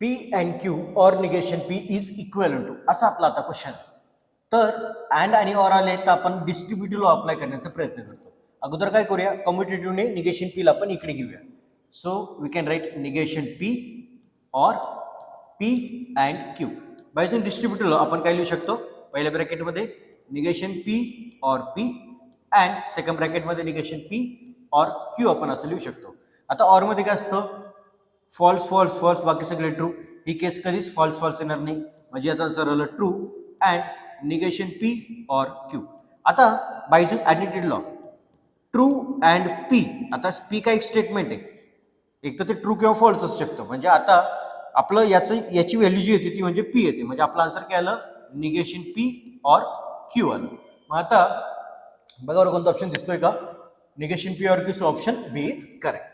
P and Q or negation P is equal to असा आपला आता क्वेश्चन. तर अँड आणि ऑर आले तर आपण डिस्ट्रीब्युटिव्ह लॉ अप्लाय करण्याचा प्रयत्न करतो. अगोदर काय करूया, कम्युटेटिव्हने निगेशन पी ला आपण इकडे घेऊया. So we can write negation P or P and Q. By distributive law आपण काय लिहू शकतो, पहिल्या ब्रॅकेटमध्ये negation P or P and second ब्रॅकेटमध्ये निगेशन पी ऑर क्यू आपण असं लिहू शकतो. आता ऑर मध्ये काय असतं, फॉल्स फॉल्स फॉल्स बाकी सगळे ट्रू. ही केस कधीच फॉल्स फॉल्स येणार नाही, म्हणजे याचा आन्सर आलं true. And negation P or Q. आता by additive law true and P. आता पी का एक स्टेटमेंट आहे, एक तर ते ट्रू किंवा फॉल्स असू शकतं. म्हणजे आता आपलं याची व्हॅल्यू जी येते ती म्हणजे पी येते, म्हणजे आपला आन्सर काय आलं, निगेशन पी ऑर क्यू आलं. मग आता बघा बरं कोणता ऑप्शन दिसतोय का, negation P or Q. So option B is correct.